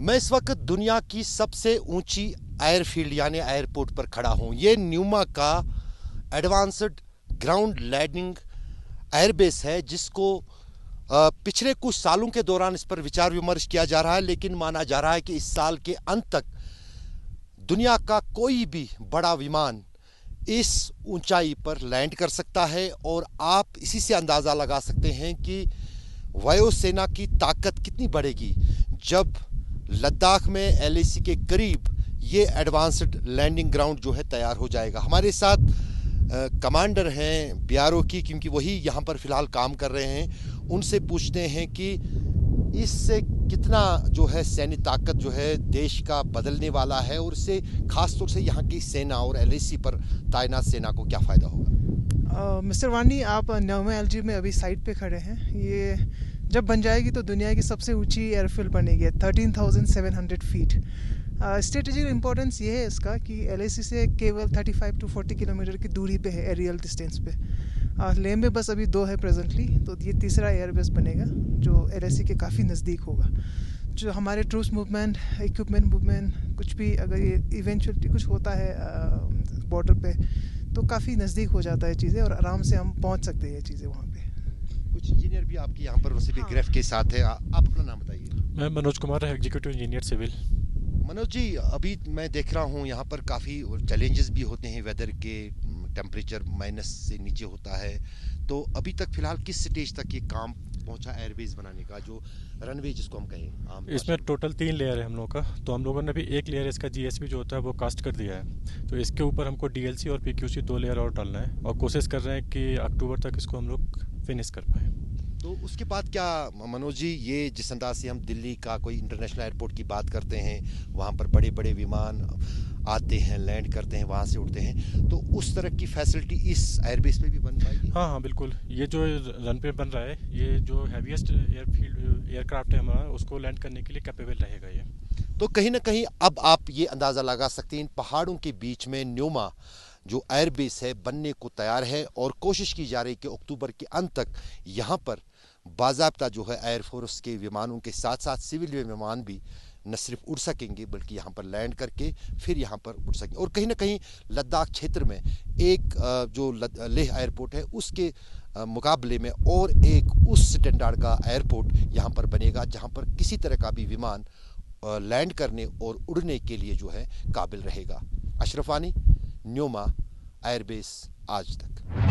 मैं इस वक्त दुनिया की सबसे ऊंची एयरफील्ड यानी एयरपोर्ट पर खड़ा हूं। ये न्यूमा का एडवांस्ड ग्राउंड लैंडिंग एयरबेस है, जिसको पिछले कुछ सालों के दौरान इस पर विचार विमर्श किया जा रहा है, लेकिन माना जा रहा है कि इस साल के अंत तक दुनिया का कोई भी बड़ा विमान इस ऊंचाई पर लैंड कर सकता है। और आप इसी से अंदाज़ा लगा सकते हैं कि वायुसेना की ताकत कितनी बढ़ेगी जब लद्दाख में एलएसी के करीब ये एडवांस्ड लैंडिंग ग्राउंड जो है तैयार हो जाएगा। हमारे साथ कमांडर हैं बीआरओ की, क्योंकि वही यहाँ पर फ़िलहाल काम कर रहे हैं। उनसे पूछते हैं कि इससे कितना जो है सैन्य ताकत जो है देश का बदलने वाला है, और इससे ख़ासतौर से यहाँ की सेना और एलएसी पर तैनात सेना को क्या फ़ायदा होगा। मिस्टर वानी, आप न्यूमा एलजी में अभी साइट पे खड़े हैं। ये जब बन जाएगी तो दुनिया की सबसे ऊंची एयरफील्ड बनेगी, 13,700 फीट। स्ट्रेटेजिक इंपॉर्टेंस ये है इसका कि एलएसी से केवल 35 to 40 किलोमीटर की दूरी पे है, एरियल डिस्टेंस पे। लेह में बस अभी 2 है प्रेजेंटली, तो ये तीसरा एयरबेस बनेगा जो एलएसी के काफ़ी नज़दीक होगा। जो हमारे ट्रूप्स मूवमेंट, इक्विपमेंट मूवमेंट, कुछ भी अगर ये इवेंचुअली कुछ होता है बॉर्डर पे, तो काफ़ी नज़दीक हो जाता है चीज़ें, और आराम से हम पहुंच सकते हैं ये चीज़ें वहाँ पे। कुछ इंजीनियर भी आपके यहाँ पर वैसे भी ग्रेफ के साथ है। आप अपना नाम बताइए। मैं Manoj Kumar, executive engineer civil. Manoj ji, अभी मैं देख रहा हूँ यहाँ पर काफ़ी चैलेंजेस भी होते हैं, वेदर के, टेम्परेचर माइनस से नीचे होता है। तो अभी तक फ़िलहाल किस स्टेज तक ये काम पहुँचा एयरबेस बनाने का, जो रनवे जिसको हम कहें? इसमें टोटल 3 लेयर है हम लोगों का। तो हम लोगों ने भी एक लेयर इसका जीएसबी जो होता है वो कास्ट कर दिया है। तो इसके ऊपर हमको डीएलसी और पीक्यूसी 2 लेयर और डालना है, और कोशिश कर रहे हैं कि अक्टूबर तक इसको हम लोग फिनिश कर पाएँ। तो उसके बाद क्या मनोज जी, ये जिस अंदाज से हम दिल्ली का कोई इंटरनेशनल एयरपोर्ट की बात करते हैं, वहाँ पर बड़े बड़े विमान आते हैं, लैंड करते हैं, वहाँ से उड़ते हैं, तो उस तरह की फैसिलिटी इस एयरबेस में भी बन पाएगी? हाँ, बिल्कुल। ये जो रन पे बन रहा है, ये जो हैवीएस्ट एयरक्राफ्ट है हमारा, उसको लैंड करने के लिए कैपेबल रहेगा ये। तो कहीं ना कहीं अब आप ये अंदाज़ा लगा सकते हैं, इन पहाड़ों के बीच में न्यूमा जो एयरबेस है बनने को तैयार है, और कोशिश की जा रही है कि अक्टूबर के अंत तक यहाँ पर बाज़ाब्ता जो है एयरफोर्स के विमानों के साथ साथ सिविल विमान भी न सिर्फ उड़ सकेंगे, बल्कि यहाँ पर लैंड करके फिर यहाँ पर उड़ सकेंगे। और कहीं ना कहीं लद्दाख क्षेत्र में एक जो लेह एयरपोर्ट है उसके मुकाबले में और एक उस स्टैंडर्ड का एयरपोर्ट यहाँ पर बनेगा, जहाँ पर किसी तरह का भी विमान लैंड करने और उड़ने के लिए जो है काबिल रहेगा। अशरफ वानी, न्यूमा एयरबेस, आज तक।